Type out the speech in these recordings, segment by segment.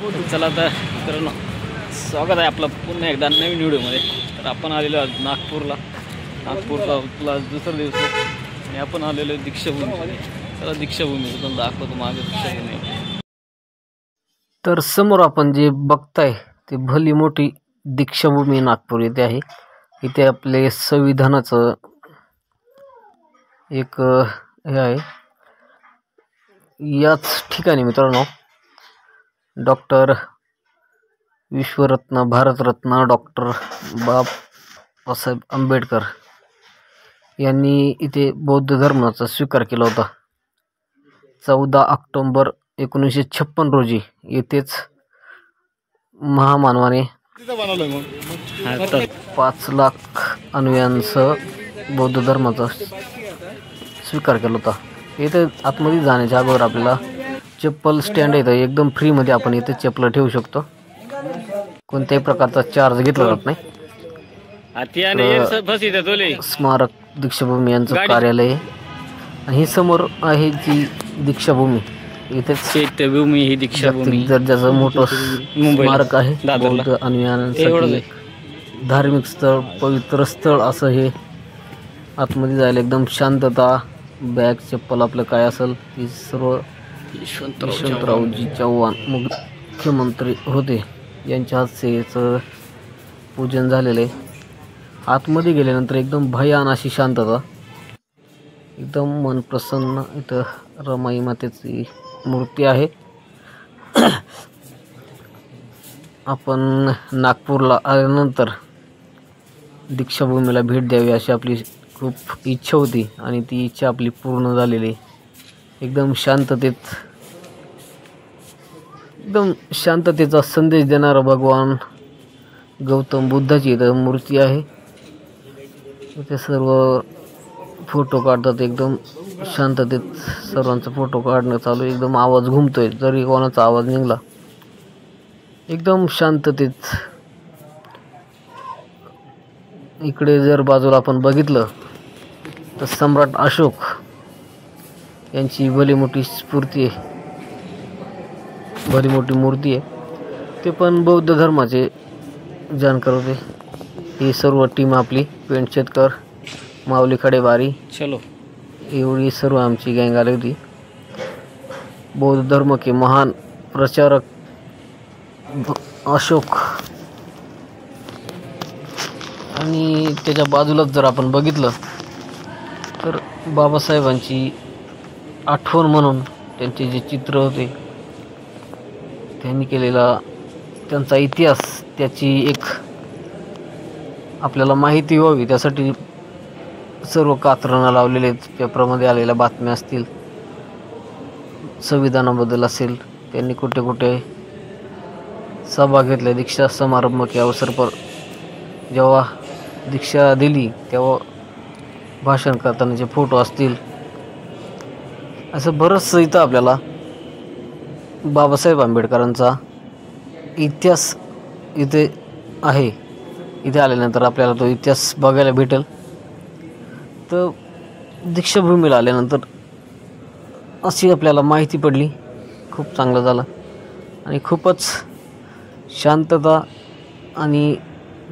चला तर मित्रांनो, स्वागत आहे आपलं पुन्हा एकदा नवीन व्हिडिओमध्ये. तर आपण आलेलो आहोत नागपूरला दुसरा दिवस आहे आणि आपण आलेलो आहे दीक्षाभूमी. चला दीक्षाभूमी तुम्हाला दाखवतो मागे दीक्षाभूमी. तर समोर आपण जे बघताय ते भली मोठी दीक्षाभूमी नागपूर येथे आहे. इथे आपले संविधानाचं एक हे आहे. याच ठिकाणी मित्रांनो डॉक्टर विश्वरत्न भारतरत्न डॉक्टर बाबासाहेब आंबेडकर यांनी इथे बौद्ध धर्माचा स्वीकार केला होता. 14 ऑक्टोबर 1956 रोजी येथेच महामानवाने 5 लाख अन्वयांसह बौद्ध धर्माचा स्वीकार केला होता. इथे आतमध्ये जाण्याच्या अगोदर आपल्याला चप्पल स्टँड येतं, एकदम फ्रीमध्ये आपण इथे चप्पल ठेवू शकतो. कोणत्याही प्रकारचा चार्ज घेतला जात नाही. स्मारक दीक्षाभूमी यांचं कार्यालय आहे. आणि ही समोर आहे जी दीक्षाभूमी. इथे चैत्यभूमी ही दीक्षाभूमी दर्जाचं मोठं स्मारक आहे. बौद्ध अनुयायांसाठी धार्मिक स्थळ, पवित्र स्थळ असं हे. आतमध्ये जायला एकदम शांतता. बॅग चप्पल आपलं काय असेल ती सर्व यशवंतरावजी चव्हाण मुख्यमंत्री होते यांच्या हस्तेचं पूजन झालेलं आहे. आतमध्ये गेल्यानंतर एकदम भयान अशी शांतता, एकदम मन प्रसन्न. इथं रमाई मातेची मूर्ती आहे. आपण नागपूरला आल्यानंतर दीक्षाभूमीला भेट द्यावी अशी आपली खूप इच्छा होती आणि ती इच्छा आपली पूर्ण झालेली. एकदम शांततेचा संदेश देणारा भगवान गौतम बुद्धाची इथं मूर्ती आहे. इथे सर्व फोटो काढतात. एकदम शांततेत सर्वांचा फोटो काढणं चालू. एकदम आवाज घुमतोय, जरी कोणाचा आवाज निघाला एकदम शांततेत. इकडे जर बाजूला आपण बघितलं तर सम्राट अशोक यांची भली मोठी स्फूर्ती आहे, भली मोठी मूर्ती आहे. ते पण बौद्ध धर्माचे जाणकार होते. ही सर्व टीम आपली पेंटशेतकर, माऊली खडेबारी चलो एवढी सर्व आमची गँग आली होती. बौद्ध धर्म के महान प्रचारक अशोक. आणि त्याच्या बाजूलाच जर आपण बघितलं तर बाबासाहेबांची आठवण म्हणून त्यांचे जे चित्र होते, त्यांनी केलेला त्यांचा इतिहास, त्याची एक आपल्याला माहिती व्हावी त्यासाठी सर्व कात्रणं लावलेले आहेत. पेपरमध्ये आलेल्या बातम्या असतील, संविधानाबद्दल असेल, त्यांनी कुठे कुठे सभा घेतल्या. दीक्षा समारंभ के अवसर पर जेव्हा दीक्षा दिली तेव्हा भाषण करतानाचे फोटो असतील. असं बरंचसं इथं आपल्याला बाबासाहेब आंबेडकरांचा इतिहास इथे आहे. इथे आल्यानंतर आपल्याला तो इतिहास बघायला भेटेल. तर दीक्षाभूमीला आल्यानंतर अशी आपल्याला माहिती पडली. खूप चांगलं झालं आणि खूपच शांतता आणि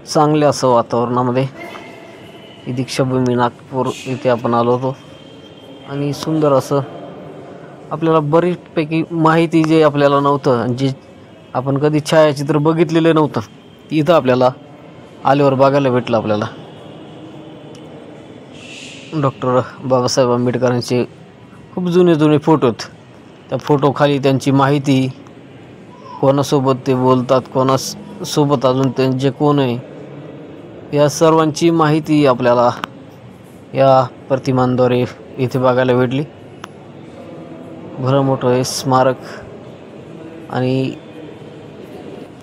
चांगल्या असं वातावरणामध्ये ही दीक्षाभूमी नागपूर इथे आपण आलो होतो. आणि सुंदर असं आपल्याला बरीचपैकी माहिती जे आपल्याला नव्हतं, जे आपण कधी छायाचित्र बघितलेलं नव्हतं, इथं आपल्याला आल्यावर बघायला भेटलं. आपल्याला डॉक्टर बाबासाहेब आंबेडकरांचे खूप जुने फोटो आहेत. त्या फोटो खाली त्यांची माहिती, कोणासोबत ते बोलतात, कोणासोबत अजून त्यांचे कोण आहे, या सर्वांची माहिती आपल्याला या प्रतिमांद्वारे इथे बघायला भेटली. भलं मोठं हे स्मारक आणि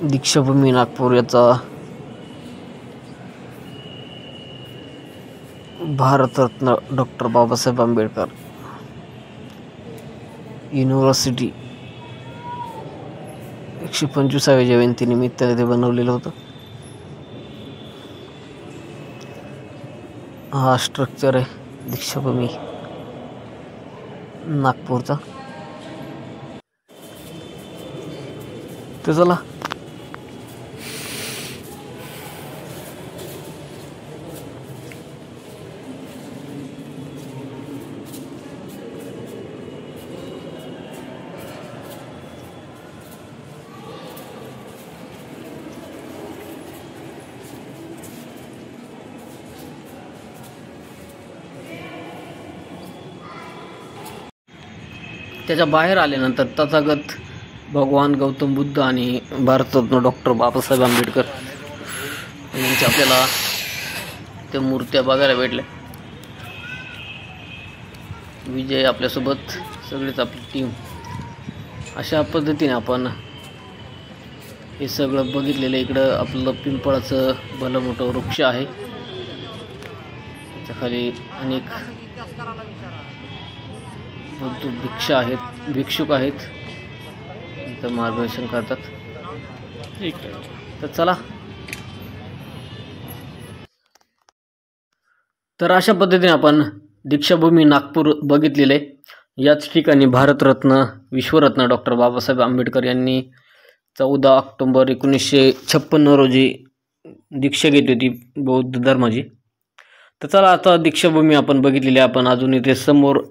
दीक्षाभूमी नागपूर याचा भारतरत्न डॉक्टर बाबासाहेब आंबेडकर युनिव्हर्सिटी 125व्या जयंतीनिमित्त ते बनवलेलं होतं. हा स्ट्रक्चर आहे दीक्षाभूमी नागपूरचा. तर चला त्याच्या बाहेर आल्यानंतर तथागत भगवान गौतम बुद्ध आणि भारतरत्न डॉक्टर बाबासाहेब आंबेडकर यांच्या आपल्याला त्या मूर्त्या बघायला भेटल्या. विजय आपल्यासोबत, सगळीच आपली टीम. अशा पद्धतीने आपण हे सगळं बघितलेलं. इकडं आपलं पिंपळाचं भलं मोठं वृक्ष आहे, त्याच्या खाली अनेक भिक्षुक आहेत, इथं मार्गदर्शन करतात. तर चला, तर अशा पद्धतीने आपण दीक्षाभूमी नागपूर बघितलेले. याच ठिकाणी भारतरत्न विश्वरत्न डॉक्टर बाबासाहेब आंबेडकर यांनी 14 ऑक्टोबर 1956 रोजी दीक्षा घेतली होती बौद्ध धर्माची. तर चला, आता दीक्षाभूमी आपण बघितलेली. आपण अजून इथे समोर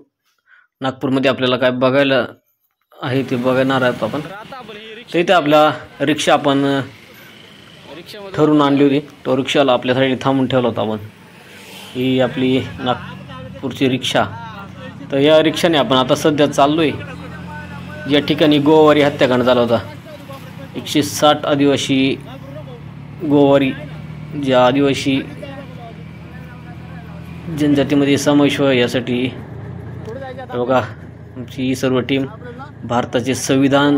नागपूरमध्ये आपल्याला काय बघायला आहे ते बघणार आहोत आपण. तर इथे आपला रिक्षा आपण ठरवून आणली होती. तो रिक्षाला आपल्यासाठी थांबून ठेवला होता आपण. ही आपली नागपूरची रिक्षा. तर या रिक्षाने आपण आता सध्या चाललो आहे ज्या ठिकाणी गोवारी हत्याकांड झाला होता. 160 आदिवासी गोवारी, ज्या आदिवासी जनजातीमध्ये समावेश व्हावा यासाठी बघा आमची ही सर्व टीम. भारताचे संविधान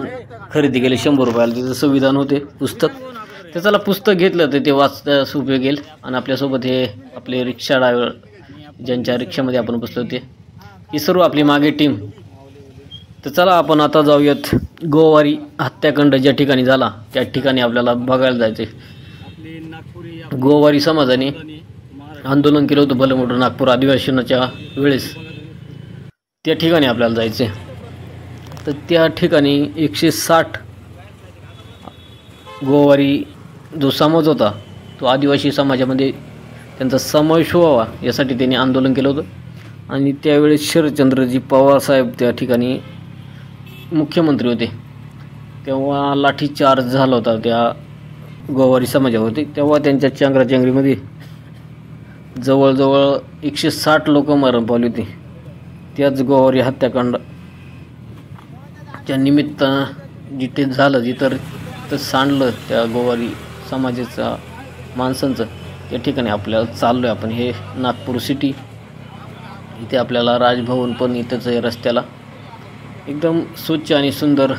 खरेदी केले 100 रुपयाला. तिथं संविधान होते पुस्तक. तर चला, पुस्तक घेतलं तर ते वाचण्यास उपयोग येईल. आणि आपल्यासोबत हे आपले रिक्षा ड्रायव्हर ज्यांच्या रिक्षामध्ये आपण बसलो होते, ही सर्व आपली मागे टीम. तर चला, आपण आता जाऊयात गोवारी हत्याकांड ज्या ठिकाणी झाला त्या ठिकाणी आपल्याला बघायला जायचे. गोवारी समाजाने आंदोलन केलं होतं भलं मोठं नागपूर अधिवेशनाच्या वेळेस. त्या ठिकाणी आपल्याला जायचे. तर त्या ठिकाणी 160 गोवारी जो समाज होता तो आदिवासी समाजामध्ये त्यांचा समावेश व्हावा यासाठी त्यांनी आंदोलन केलं होतं. आणि त्यावेळेस शरदचंद्रजी पवार साहेब त्या ठिकाणी मुख्यमंत्री होते. तेव्हा लाठीचार्ज झाला होता त्या गोवारी समाजावरती. तेव्हा त्यांच्या चेंगराचेंगरीमध्ये जवळजवळ 160 लोक मरण पावली होती. त्याच गोवारी हत्याकांडच्या निमित्तानं जिथे झालं, जिथं सांडलं त्या गोवारी समाजाच्या माणसांचं, त्या ठिकाणी आपल्याला चाललो आहे आपण. हे नागपूर सिटी. इथे आपल्याला राजभवन पण इथंच आहे रस्त्याला. एकदम स्वच्छ आणि सुंदर,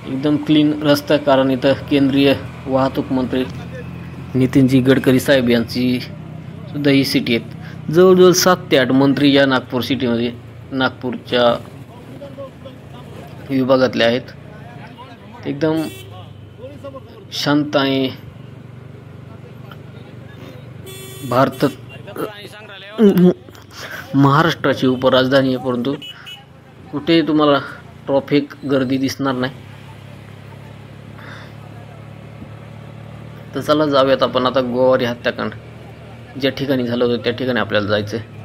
एकदम क्लीन रस्ता. कारण इथं केंद्रीय वाहतूक मंत्री नितीनजी गडकरी साहेब यांची सुद्धा ही सिटी आहेत. जवळजवळ 7 ते 8 मंत्री या नागपूर सिटीमध्ये नागपूरच्या विभागातले आहेत. एकदम शांत आणि भारतात महाराष्ट्राची उपराजधानी आहे, परंतु कुठे तुम्हाला ट्रॉफिक गर्दी दिसणार नाही. तर चला जाऊयात आपण आता गोवारी हत्याकांड ज्या ठिकाणी झालं होतं त्या ठिकाणी आपल्याला जायचं आहे.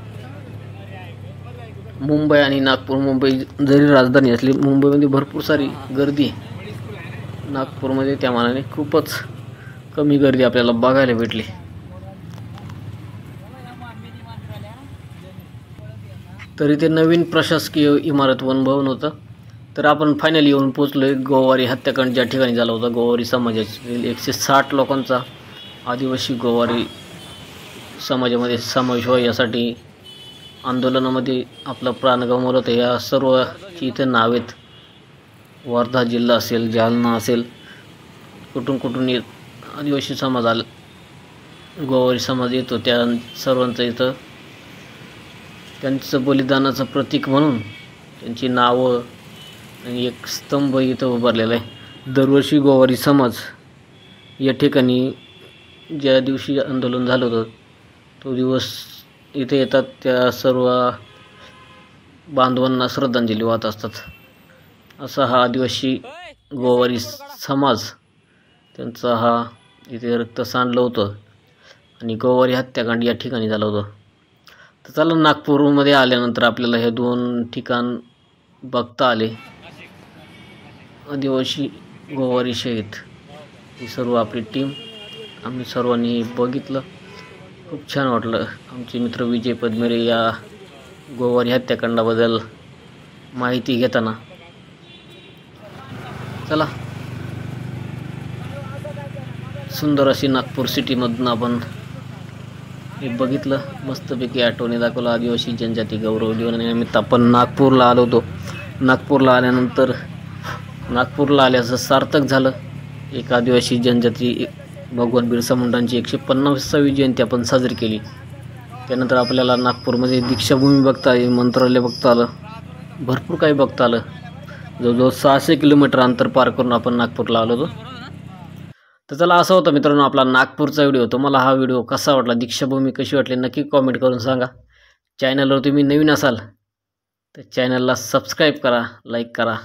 मुंबई आणि नागपूर. मुंबई जरी राजधानी असली, मुंबईमध्ये भरपूर सारी गर्दी. नागपूरमध्ये त्या मानाने खूपच कमी गर्दी आपल्याला बघायला भेटली. तरी ते नवीन प्रशासकीय इमारत वनभवन होतं. तर आपण फायनली येऊन पोचलो आहे गोवारी हत्याकांड ज्या ठिकाणी झाला होता. गोवारी समाजातील 160 लोकांचा आदिवासी गोवारी समाजामध्ये समावेश व्हावा यासाठी आंदोलनामध्ये आपला प्राण गमावला होता. या सर्वची इथे नाव आहेत. वर्धा जिल्हा असेल, जालना असेल, कुठून आदिवासी समाज आला, गोवारी समाज येतो, त्या सर्वांचं इथं त्यांचं बलिदानाचं प्रतीक म्हणून त्यांची नावं आणि एक स्तंभ इथं उभारलेला आहे. दरवर्षी गोवारी समाज या ठिकाणी ज्या दिवशी आंदोलन झालं होतं तो दिवस इथे येतात. त्या सर्व बांधवांना श्रद्धांजली वाहत असतात. असा हा आदिवासी गोवारी समाज त्यांचा हा इथे रक्त सांडलं होतं आणि गोवारी हत्याकांड या ठिकाणी झालं होतं. तर चला, नागपूरमध्ये आल्यानंतर आपल्याला हे 2 ठिकाण बघता आले. आदिवासी गोवारी शहीद ही सर्व आपली टीम आम्ही सर्वांनी बघितलं. खूप छान वाटलं. आमचे मित्र विजय पद्मेरे या गोवारी हत्याकांडाबद्दल माहिती घेताना. चला, सुंदर अशी नागपूर सिटीमधून आपण हे बघितलं. मस्तपैकी आठवणी दाखवलं. आदिवासी जनजाती गौरव दिनानिमित्त आपण नागपूरला आलो होतो. नागपूरला आल्यानंतर नागपूरला आल्याचं सार्थक झालं. एक आदिवासी जनजाती भगवान बिरसा मुंडांची 150वी जयंती आपण साजरी केली. त्यानंतर आपल्याला नागपूरमध्ये दीक्षाभूमी बघता आली, मंत्रालय बघता आलं, भरपूर काही बघता आलं. जवळजवळ 600 किलोमीटर अंतर पार करून आपण नागपूरला आलो होतो. तर चला, असा होता मित्रांनो आपला नागपूरचा व्हिडिओ. तुम्हाला हा व्हिडिओ कसा वाटला, दीक्षाभूमी कशी वाटली, नक्की कॉमेंट करून सांगा. चॅनलवर तुम्ही नवीन असाल तर चॅनलला सबस्क्राईब करा, लाईक करा.